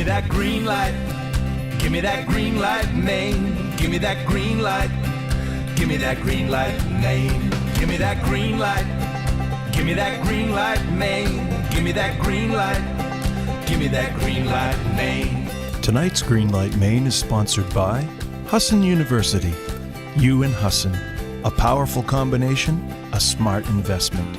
me that green light. Give me that green light, Maine. Give me that green light. Give me that green light, Maine. Give me that green light. Give me that green light, Maine. Give me that green light. Give me that green light, Maine. Tonight's Greenlight Maine is sponsored by Husson University. You and Husson. A powerful combination, a smart investment.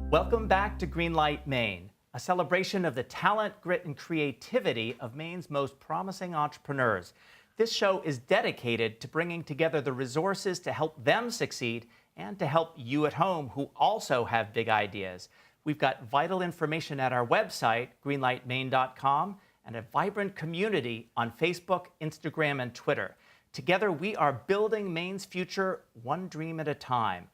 Welcome back to Greenlight Maine, a celebration of the talent, grit, and creativity of Maine's most promising entrepreneurs. This show is dedicated to bringing together the resources to help them succeed and to help you at home who also have big ideas. We've got vital information at our website, greenlightmaine.com, and a vibrant community on Facebook, Instagram, and Twitter. Together, we are building Maine's future one dream at a time.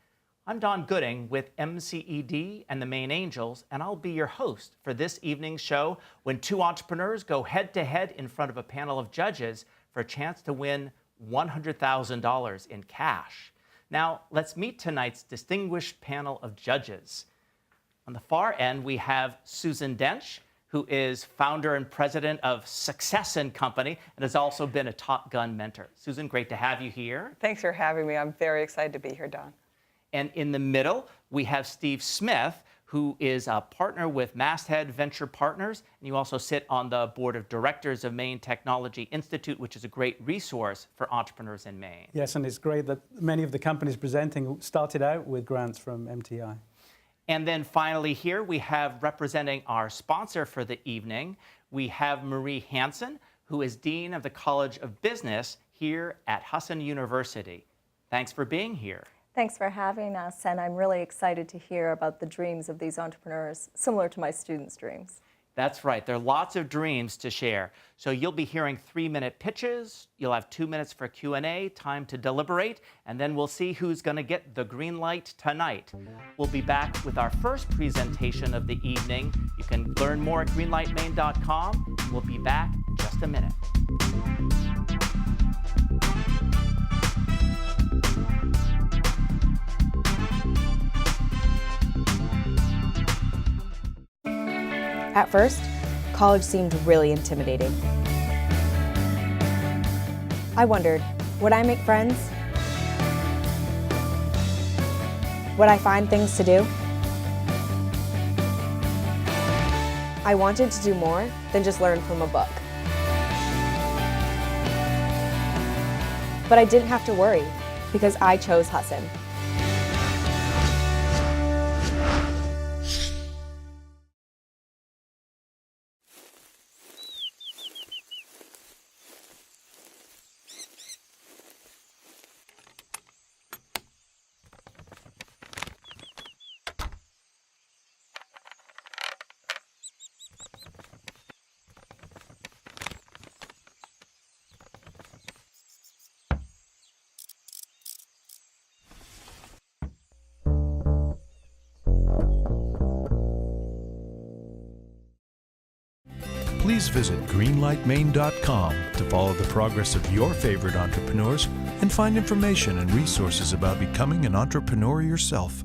I'm Don Gooding with MCED and the Maine Angels, and I'll be your host for this evening's show when two entrepreneurs go head-to-head in front of a panel of judges for a chance to win $100,000 in cash. Now, let's meet tonight's distinguished panel of judges. On the far end, we have Susan Dench, who is founder and president of Success & Company and has also been a Top Gun mentor. Susan, great to have you here. Thanks for having me. I'm very excited to be here, Don. And in the middle, we have Steve Smith, who is a partner with Masthead Venture Partners, and you also sit on the board of directors of Maine Technology Institute, which is a great resource for entrepreneurs in Maine. Yes, and it's great that many of the companies presenting started out with grants from MTI. And then finally here, we have representing our sponsor for the evening, we have Marie Hansen, who is Dean of the College of Business here at Husson University. Thanks for being here. Thanks for having us, and I'm really excited to hear about the dreams of these entrepreneurs, similar to my students' dreams. That's right. There are lots of dreams to share. So you'll be hearing 3-minute pitches. You'll have 2 minutes for Q&A, time to deliberate, and then we'll see who's going to get the green light tonight. We'll be back with our first presentation of the evening. You can learn more at greenlightmaine.com. We'll be back in just a minute. At first, college seemed really intimidating. I wondered, would I make friends? Would I find things to do? I wanted to do more than just learn from a book. But I didn't have to worry because I chose Husson. Please visit greenlightmaine.com to follow the progress of your favorite entrepreneurs and find information and resources about becoming an entrepreneur yourself.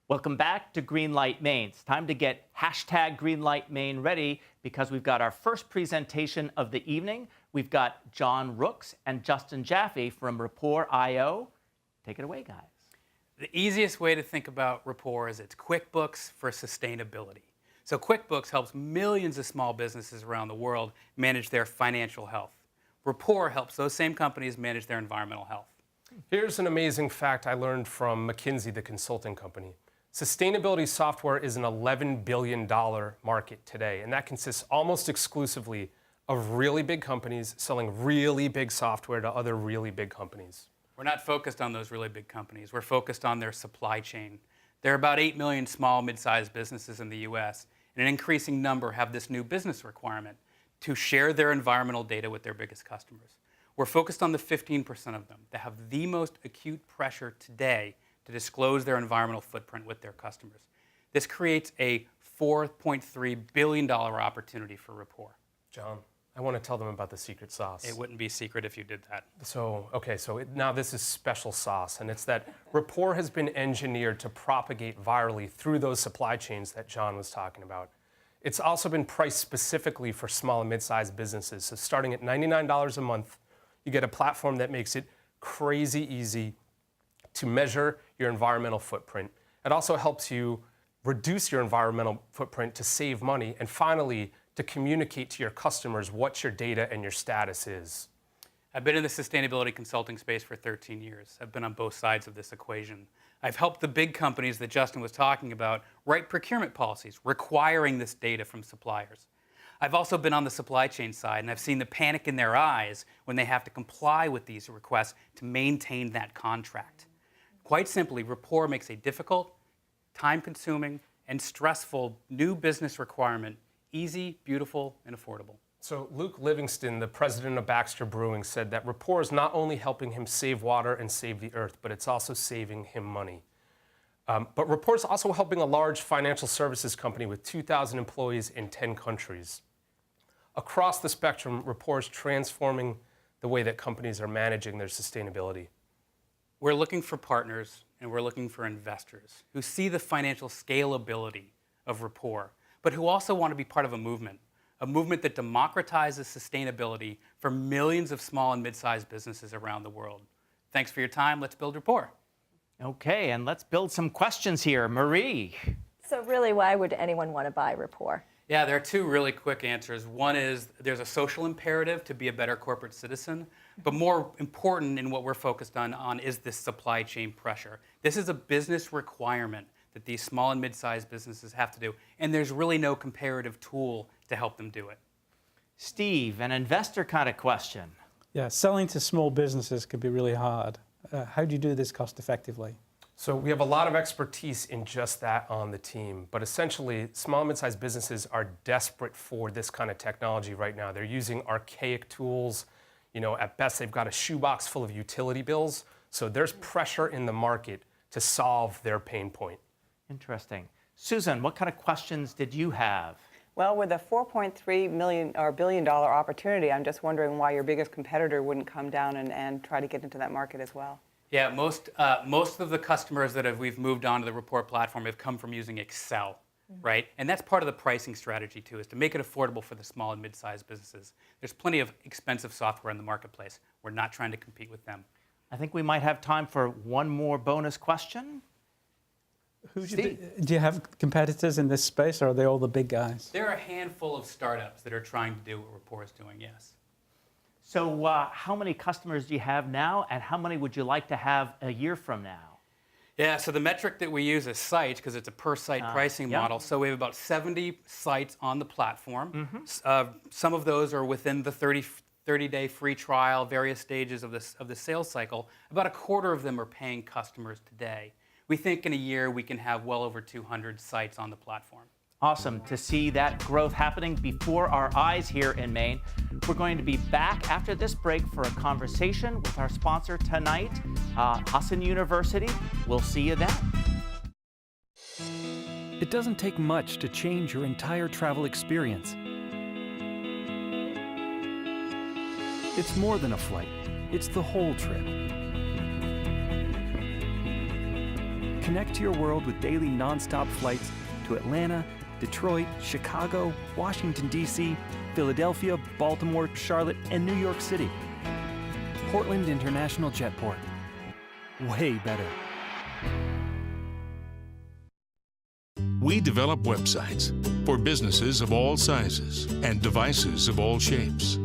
Welcome back to Greenlight Maine. It's time to get hashtag Greenlight Maine ready because we've got our first presentation of the evening. We've got John Rooks and Justin Jaffe from Rapport.io. Take it away, guys. The easiest way to think about Rapport is it's QuickBooks for sustainability. So QuickBooks helps millions of small businesses around the world manage their financial health. Rapport helps those same companies manage their environmental health. Here's an amazing fact I learned from McKinsey, the consulting company. Sustainability software is an $11 billion market today, and that consists almost exclusively of really big companies selling really big software to other really big companies. We're not focused on those really big companies. We're focused on their supply chain. There are about 8 million small, mid-sized businesses in the US, and an increasing number have this new business requirement to share their environmental data with their biggest customers. We're focused on the 15% of them that have the most acute pressure today to disclose their environmental footprint with their customers. This creates a $4.3 billion opportunity for Rapport. John, I want to tell them about the secret sauce. It wouldn't be secret if you did that. Now this is special sauce, and it's that Rapport has been engineered to propagate virally through those supply chains that John was talking about. It's also been priced specifically for small and mid-sized businesses. So starting at $99 a month, you get a platform that makes it crazy easy to measure your environmental footprint. It also helps you reduce your environmental footprint to save money, and finally, to communicate to your customers what your data and your status is. I've been in the sustainability consulting space for 13 years. I've been on both sides of this equation. I've helped the big companies that Justin was talking about write procurement policies requiring this data from suppliers. I've also been on the supply chain side, and I've seen the panic in their eyes when they have to comply with these requests to maintain that contract. Quite simply, Rapport makes a difficult, time-consuming, and stressful new business requirement easy, beautiful, and affordable. So Luke Livingston, the president of Baxter Brewing, said that Rapport is not only helping him save water and save the earth, but it's also saving him money. But Rapport is also helping a large financial services company with 2,000 employees in 10 countries. Across the spectrum, Rapport is transforming the way that companies are managing their sustainability. We're looking for partners and we're looking for investors who see the financial scalability of Rapport, but who also want to be part of a movement that democratizes sustainability for millions of small and mid-sized businesses around the world. Thanks for your time. Let's build Rapport. Okay, and let's build some questions here. Marie. So really, why would anyone want to buy Rapport? Yeah, there are two really quick answers. One is there's a social imperative to be a better corporate citizen, but more important in what we're focused on is this supply chain pressure. This is a business requirement that these small and mid-sized businesses have to do, and there's really no comparative tool to help them do it. Steve, an investor kind of question. Yeah, selling to small businesses can be really hard. How do you do this cost effectively? So we have a lot of expertise in just that on the team, but essentially small and mid-sized businesses are desperate for this kind of technology right now. They're using archaic tools. You know, at best they've got a shoebox full of utility bills. So there's pressure in the market to solve their pain point. Interesting. Susan, what kind of questions did you have? Well, with a $4.3 billion opportunity, I'm just wondering why your biggest competitor wouldn't come down and try to get into that market as well. Yeah, most of the customers that we've moved on to the Rapport platform have come from using Excel, right? And that's part of the pricing strategy too, is to make it affordable for the small and mid-sized businesses. There's plenty of expensive software in the marketplace. We're not trying to compete with them. I think we might have time for one more bonus question. Do you have competitors in this space, or are they all the big guys? There are a handful of startups that are trying to do what Rapport is doing, yes. So how many customers do you have now, and how many would you like to have a year from now? Yeah, so the metric that we use is sites, because it's a per-site pricing model. So we have about 70 sites on the platform. Some of those are within the 30-day free trial, various stages of the sales cycle. About a quarter of them are paying customers today. We think in a year we can have well over 200 sites on the platform. Awesome to see that growth happening before our eyes here in Maine. We're going to be back after this break for a conversation with our sponsor tonight, Hassan University. We'll see you then. It doesn't take much to change your entire travel experience. It's more than a flight. It's the whole trip. Connect to your world with daily nonstop flights to Atlanta, Detroit, Chicago, Washington, D.C., Philadelphia, Baltimore, Charlotte, and New York City. Portland International Jetport. Way better. We develop websites for businesses of all sizes and devices of all shapes.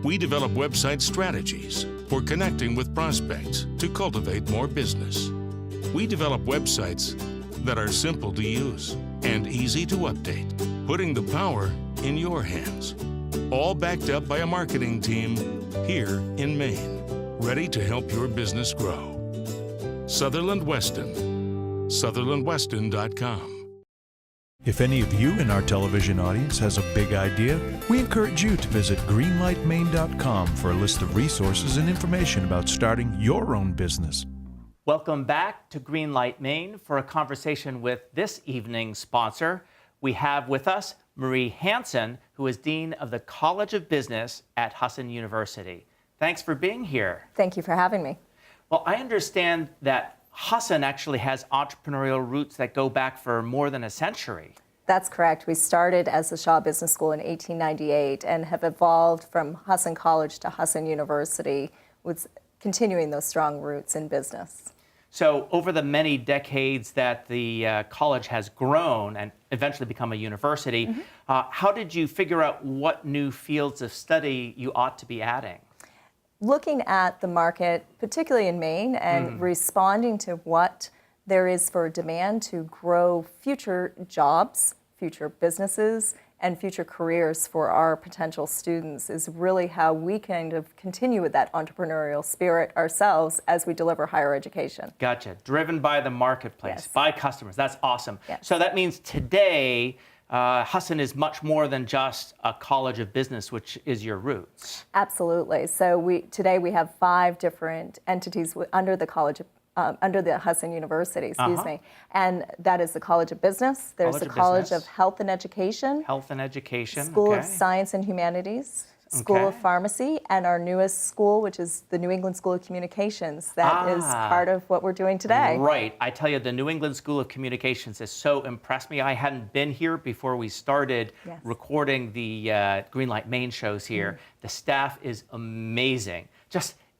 We develop website strategies for connecting with prospects to cultivate more business. We develop websites that are simple to use and easy to update, putting the power in your hands. All backed up by a marketing team here in Maine, ready to help your business grow. Sutherland Weston, SutherlandWeston.com. If any of you in our television audience has a big idea, we encourage you to visit greenlightmaine.com for a list of resources and information about starting your own business. Welcome back to Greenlight Maine for a conversation with this evening's sponsor. We have with us Marie Hansen, who is Dean of the College of Business at Hassan University. Thanks for being here. Thank you for having me. Well, I understand that Hassan actually has entrepreneurial roots that go back for more than a century. That's correct. We started as the Shaw Business School in 1898 and have evolved from Husson College to Husson University, with continuing those strong roots in business. So over the many decades that the college has grown and eventually become a university, how did you figure out what new fields of study you ought to be adding? Looking at the market, particularly in Maine, and responding to what there is for demand to grow future jobs, future businesses, and future careers for our potential students is really how we kind of continue with that entrepreneurial spirit ourselves as we deliver higher education. Gotcha. Driven by the marketplace, Yes. by customers. That's awesome. Yes. So that means today, Husson is much more than just a college of business, which is your roots. Absolutely. So today we have 5 different entities under the college of under the Husson University, excuse me. And that is the College of Business, there's College the of College Business. of Health and Education, Health and Education. School okay. of Science and Humanities, School of Okay. Pharmacy, and our newest school, which is the New England School of Communications. That is part of what we're doing today. Right. I tell you, the New England School of Communications has so impressed me. I hadn't been here before we started Yes. recording the Greenlight Maine shows here. The staff is amazing.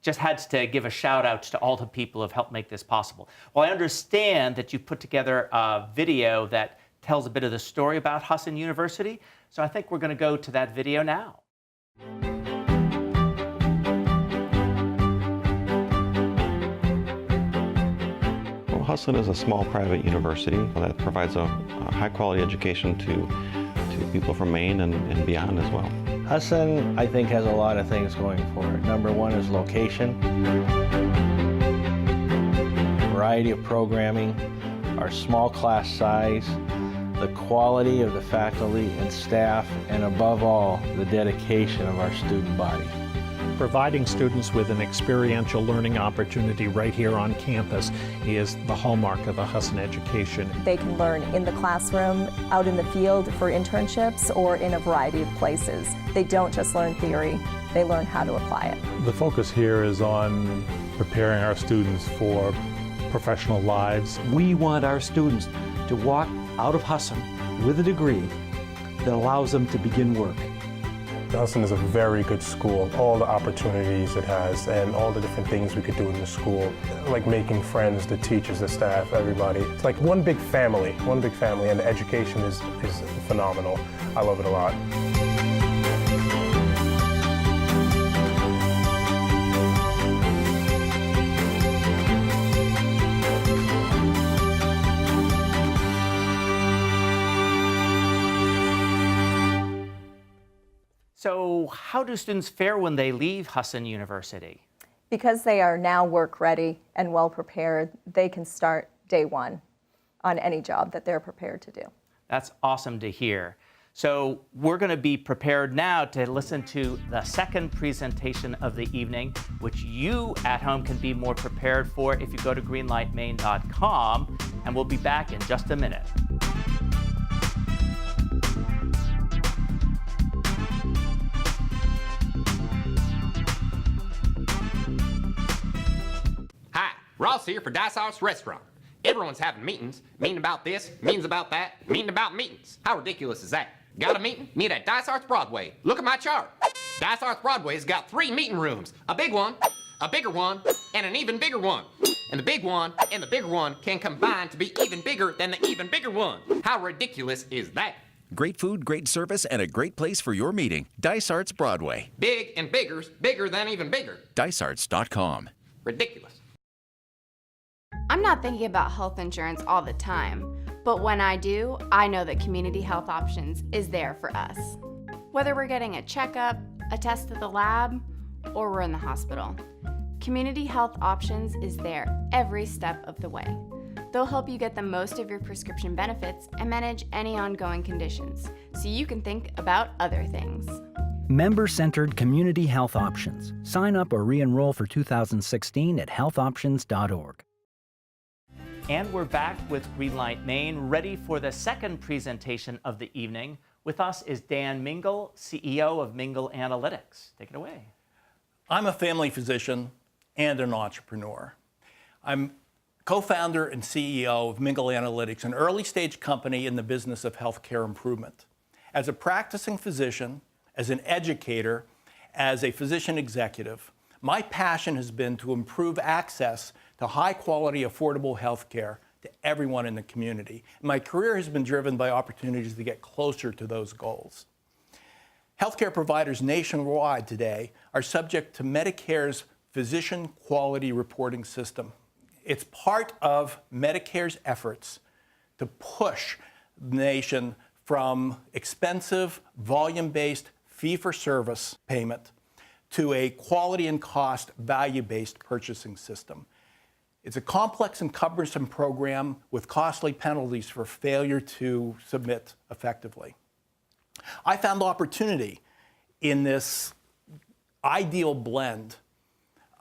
Just had to give a shout out to all the people who have helped make this possible. Well, I understand that you put together a video that tells a bit of the story about Husson University, so I think we're going to go to that video now. Well, Husson is a small private university that provides a high-quality education to people from Maine and beyond as well. Husson, I think, has a lot of things going for it. Number one is location, variety of programming, our small class size, the quality of the faculty and staff, and above all, the dedication of our student body. Providing students with an experiential learning opportunity right here on campus is the hallmark of a Husson education. They can learn in the classroom, out in the field for internships, or in a variety of places. They don't just learn theory, they learn how to apply it. The focus here is on preparing our students for professional lives. We want our students to walk out of Husson with a degree that allows them to begin work. Husson is a very good school. All the opportunities it has and all the different things we could do in the school, like making friends, the teachers, the staff, everybody. It's like one big family, and the education is phenomenal. I love it a lot. So how do students fare when they leave Husson University? Because they are now work ready and well prepared, they can start day one on any job that they're prepared to do. That's awesome to hear. So we're going to be prepared now to listen to the second presentation of the evening, which you at home can be more prepared for if you go to greenlightmaine.com, and we'll be back in just a minute. Hi, Ross here for Dysart's Restaurant. Everyone's having meetings, meeting about this, meetings about that, meeting about meetings. How ridiculous is that? Got a meeting? Meet at Dysart's Broadway. Look at my chart. Dysart's Broadway's got 3 meeting rooms, a big one, a bigger one, and an even bigger one. And the big one and the bigger one can combine to be even bigger than the even bigger one. How ridiculous is that? Great food, great service, and a great place for your meeting. Dysart's Broadway. Big and bigger's bigger than even bigger. Dysarts.com. Ridiculous. I'm not thinking about health insurance all the time, but when I do, I know that Community Health Options is there for us. Whether we're getting a checkup, a test at the lab, or we're in the hospital, Community Health Options is there every step of the way. They'll help you get the most of your prescription benefits and manage any ongoing conditions, so you can think about other things. Member-centered Community Health Options. Sign up or re-enroll for 2016 at healthoptions.org. And we're back with Greenlight Maine, ready for the second presentation of the evening. With us is Dan Mingle, CEO of Mingle Analytics. Take it away. I'm a family physician and an entrepreneur. I'm co-founder and CEO of Mingle Analytics, an early-stage company in the business of healthcare improvement. As a practicing physician, as an educator, as a physician executive, my passion has been to improve access to high-quality, affordable healthcare to everyone in the community. My career has been driven by opportunities to get closer to those goals. Healthcare providers nationwide today are subject to Medicare's Physician Quality Reporting System. It's part of Medicare's efforts to push the nation from expensive, volume-based, fee-for-service payment to a quality and cost, value-based purchasing system. It's a complex and cumbersome program with costly penalties for failure to submit effectively. I found opportunity in this ideal blend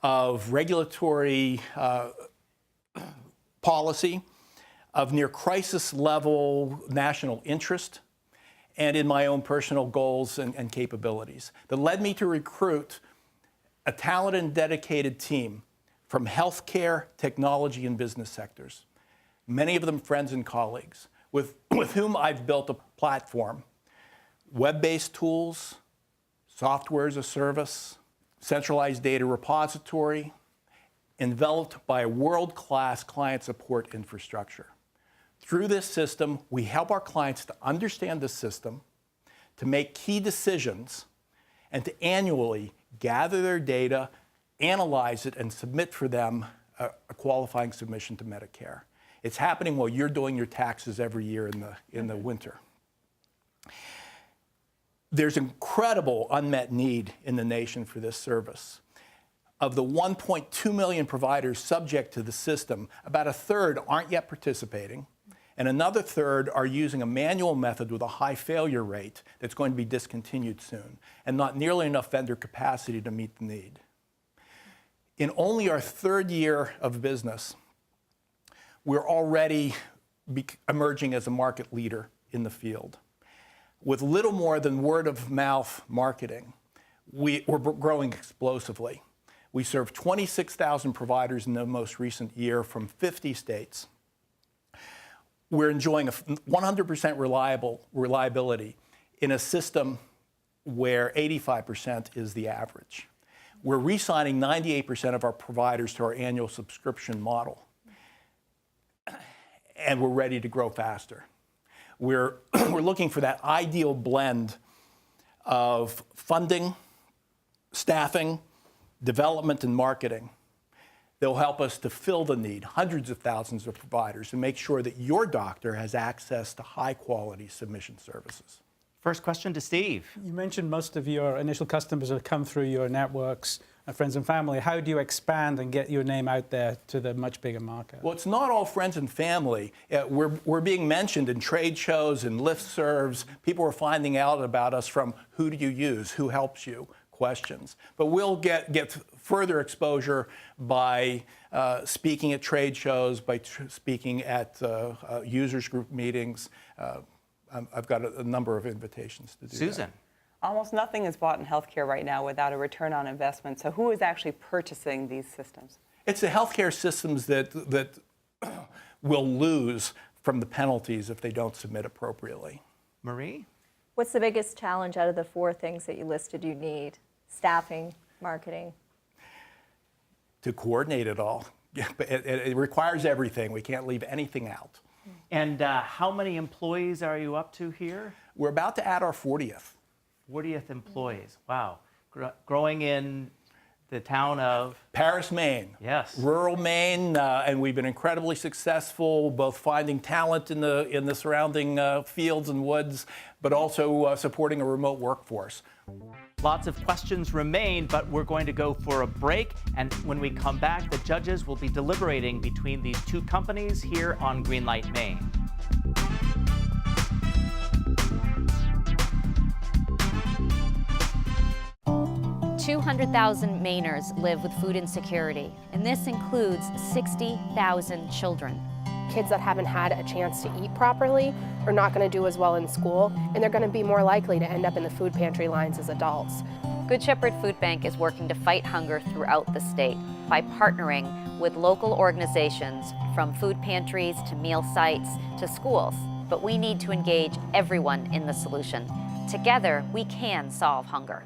of regulatory policy, of near crisis level national interest, and in my own personal goals and capabilities that led me to recruit a talented and dedicated team from healthcare, technology, and business sectors, many of them friends and colleagues, with whom I've built a platform, web-based tools, software as a service, centralized data repository, enveloped by a world-class client support infrastructure. Through this system, we help our clients to understand the system, to make key decisions, and to annually gather their data, analyze it, and submit for them a qualifying submission to Medicare. It's happening while you're doing your taxes every year in the winter. There's incredible unmet need in the nation for this service. Of the 1.2 million providers subject to the system, about a third aren't yet participating, and another third are using a manual method with a high failure rate that's going to be discontinued soon, and not nearly enough vendor capacity to meet the need. In only our third year of business, we're already emerging as a market leader in the field. With little more than word-of-mouth marketing, we're growing explosively. We serve 26,000 providers in the most recent year from 50 states. We're enjoying a 100% reliability in a system where 85% is the average. We're re-signing 98% of our providers to our annual subscription model, and we're ready to grow faster. We're looking for that ideal blend of funding, staffing, development, and marketing. They'll help us to fill the need, hundreds of thousands of providers, and make sure that your doctor has access to high-quality submission services. First question to Steve. You mentioned most of your initial customers have come through your networks and friends and family. How do you expand and get your name out there to the much bigger market? Well, it's not all friends and family. We're being mentioned in trade shows and listservs. People are finding out about us from who do you use, who helps you, questions. But we'll get further exposure by speaking at trade shows, by speaking at users group meetings. I've got a number of invitations to do Susan. that. Almost nothing is bought in healthcare right now without a return on investment. So who is actually purchasing these systems? It's the healthcare systems that will lose from the penalties if they don't submit appropriately. Marie? What's the biggest challenge out of the four things that you listed you need? Staffing, marketing? To coordinate it all. It requires everything. We can't leave anything out. And how many employees are you up to here? We're about to add our 40th. 40th employees. Wow. Growing in the town of? Paris, Maine. Yes. Rural Maine, and we've been incredibly successful both finding talent in the surrounding fields and woods, but also supporting a remote workforce. Lots of questions remain, but we're going to go for a break. And when we come back, the judges will be deliberating between these two companies here on Greenlight Maine. 200,000 Mainers live with food insecurity, and this includes 60,000 children. Kids that haven't had a chance to eat properly are not going to do as well in school, and they're going to be more likely to end up in the food pantry lines as adults. Good Shepherd Food Bank is working to fight hunger throughout the state by partnering with local organizations, from food pantries to meal sites to schools, but we need to engage everyone in the solution. Together, we can solve hunger.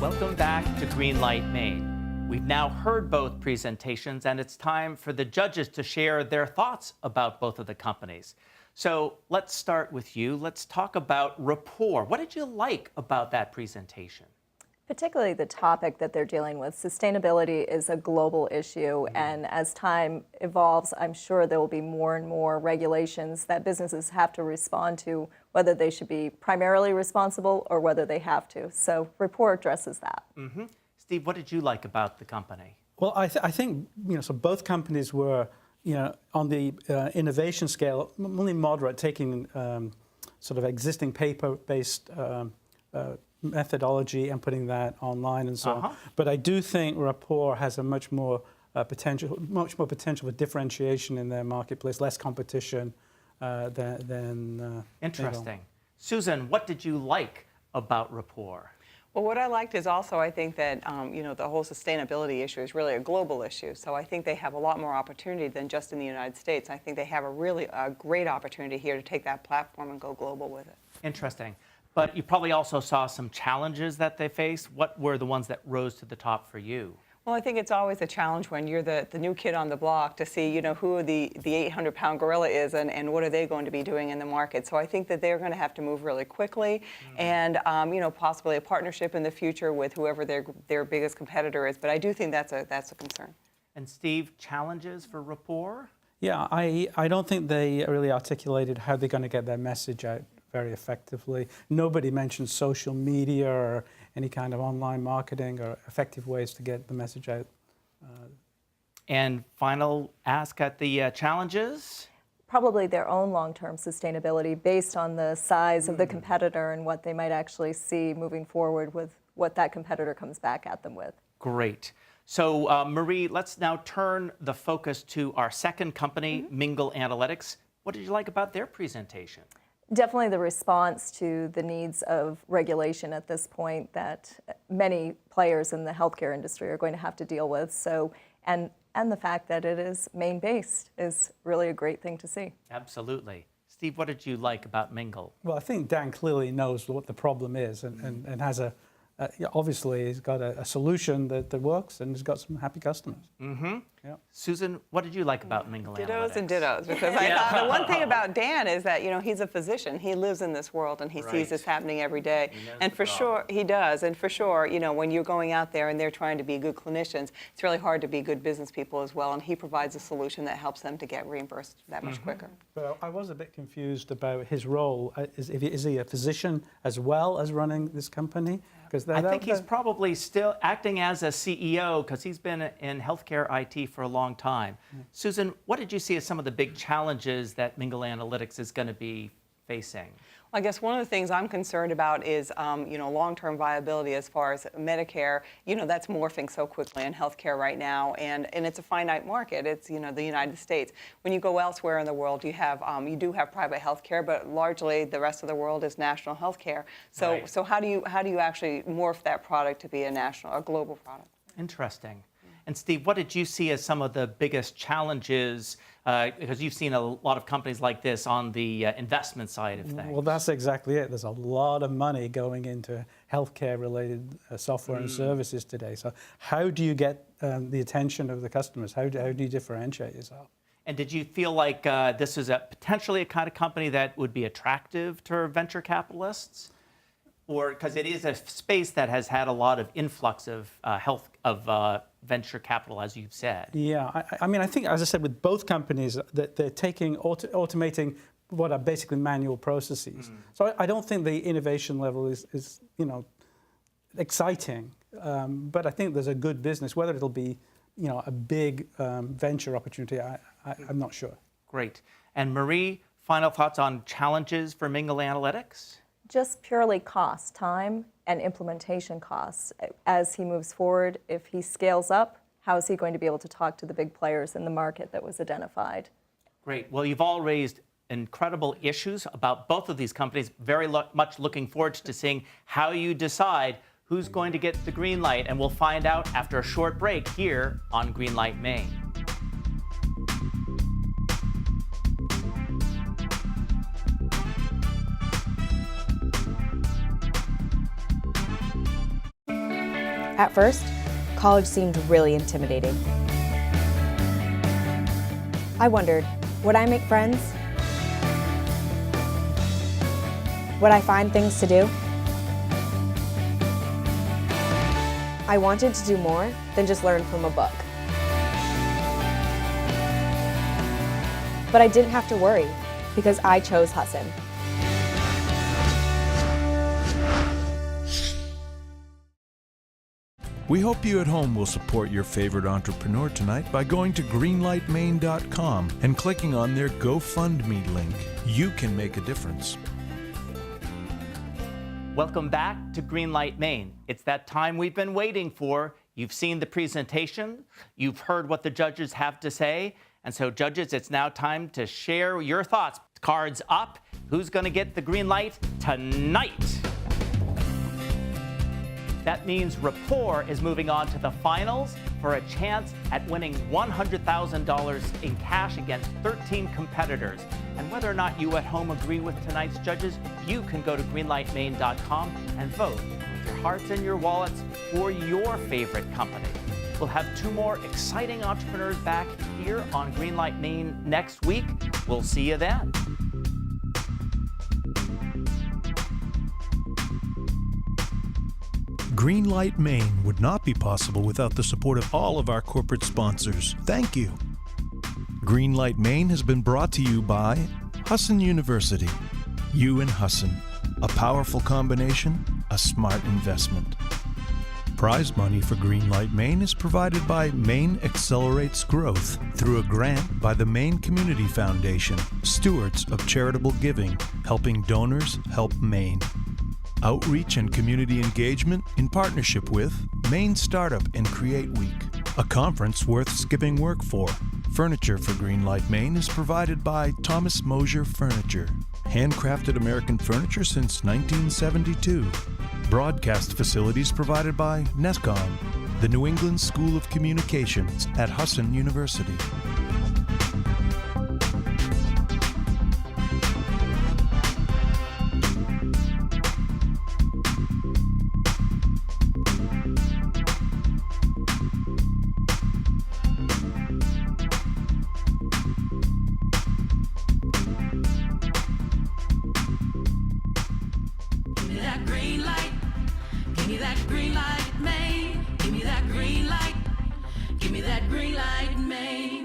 Welcome back to Greenlight Maine. We've now heard both presentations, and it's time for the judges to share their thoughts about both of the companies. So let's start with you. Let's talk about Rapport. What did you like about that presentation? Particularly the topic that they're dealing with. Sustainability is a global issue, and as time evolves, I'm sure there will be more and more regulations that businesses have to respond to, whether they should be primarily responsible or whether they have to. So Rapport addresses that. Mm-hmm. Steve, what did you like about the company? Well, I think, so both companies were, on the innovation scale, only moderate, taking sort of existing paper-based methodology and putting that online and so on. But I do think Rapport has a much more potential for differentiation in their marketplace, less competition than Interesting. Mingle. Susan, what did you like about Rapport? Well, what I liked is also I think that the whole sustainability issue is really a global issue. So I think they have a lot more opportunity than just in the United States. I think they have a great opportunity here to take that platform and go global with it. Interesting. But you probably also saw some challenges that they face. What were the ones that rose to the top for you? Well, I think it's always a challenge when you're the new kid on the block to see, who the 800-pound gorilla is and what are they going to be doing in the market. So I think that they're going to have to move really quickly and, possibly a partnership in the future with whoever their biggest competitor is. But I do think that's a concern. And Steve, challenges for Rapport? Yeah, I don't think they really articulated how they're going to get their message out very effectively. Nobody mentioned social media or any kind of online marketing or effective ways to get the message out. And final ask at the challenges? Probably their own long-term sustainability based on the size of the competitor and what they might actually see moving forward with what that competitor comes back at them with. Great. So Marie, let's now turn the focus to our second company, Mingle Analytics. What did you like about their presentation? Definitely the response to the needs of regulation at this point that many players in the healthcare industry are going to have to deal with. So, and the fact that it is Maine-based is really a great thing to see. Absolutely. Steve, what did you like about Mingle? Well, I think Dan clearly knows what the problem is and has obviously he's got a solution that works and he's got some happy customers. Mm-hmm. Yeah. Susan, what did you like about Mingle Analytics? Dittos and dittos, because I thought the one thing about Dan is that, he's a physician. He lives in this world and he sees this happening every day. And for sure, he does. And for sure, when you're going out there and they're trying to be good clinicians, it's really hard to be good business people as well. And he provides a solution that helps them to get reimbursed that much quicker. But I was a bit confused about his role. Is he a physician as well as running this company? I think he's probably still acting as a CEO because he's been in healthcare IT for a long time. Susan, what did you see as some of the big challenges that Mingle Analytics is going to be facing? I guess one of the things I'm concerned about is, long-term viability as far as Medicare. That's morphing so quickly in healthcare right now, and it's a finite market. It's, the United States. When you go elsewhere in the world, you do have private healthcare, but largely the rest of the world is national healthcare. So, so how do you actually morph that product to be a global product? Interesting. And Steve, what did you see as some of the biggest challenges, because you've seen a lot of companies like this on the investment side of things? Well, that's exactly it. There's a lot of money going into healthcare-related software and services today. So how do you get the attention of the customers? How do you differentiate yourself? And did you feel like this is potentially a kind of company that would be attractive to venture capitalists? Or because it is a space that has had a lot of influx of venture capital, as you've said. Yeah, I mean, I think, as I said, with both companies, that they're automating what are basically manual processes. So I don't think the innovation level is exciting, but I think there's a good business. Whether it'll be a big venture opportunity, I'm not sure. Great. And Marie, final thoughts on challenges for Mingle Analytics? Just purely cost, time and implementation costs. As he moves forward, if he scales up, how is he going to be able to talk to the big players in the market that was identified? Great. Well, you've all raised incredible issues about both of these companies. Very much looking forward to seeing how you decide who's going to get the green light, and we'll find out after a short break here on Greenlight Maine. At first, college seemed really intimidating. I wondered, would I make friends? Would I find things to do? I wanted to do more than just learn from a book. But I didn't have to worry because I chose Husson. We hope you at home will support your favorite entrepreneur tonight by going to greenlightmaine.com and clicking on their GoFundMe link. You can make a difference. Welcome back to Greenlight Maine. It's that time we've been waiting for. You've seen the presentation, you've heard what the judges have to say, and so judges, it's now time to share your thoughts. Cards up. Who's going to get the green light tonight? That means Rapport is moving on to the finals for a chance at winning $100,000 in cash against 13 competitors. And whether or not you at home agree with tonight's judges, you can go to greenlightmaine.com and vote with your hearts and your wallets for your favorite company. We'll have 2 more exciting entrepreneurs back here on Greenlight Maine next week. We'll see you then. Greenlight Maine would not be possible without the support of all of our corporate sponsors. Thank you. Greenlight Maine has been brought to you by Husson University. You and Husson. A powerful combination, a smart investment. Prize money for Greenlight Maine is provided by Maine Accelerates Growth through a grant by the Maine Community Foundation, stewards of charitable giving, helping donors help Maine. Outreach and community engagement in partnership with Maine Startup and Create Week, a conference worth skipping work for. Furniture for Greenlight Maine is provided by Thomas Mosier Furniture. Handcrafted American furniture since 1972. Broadcast facilities provided by NESCOM, the New England School of Communications at Husson University. Give me that green light, Maine.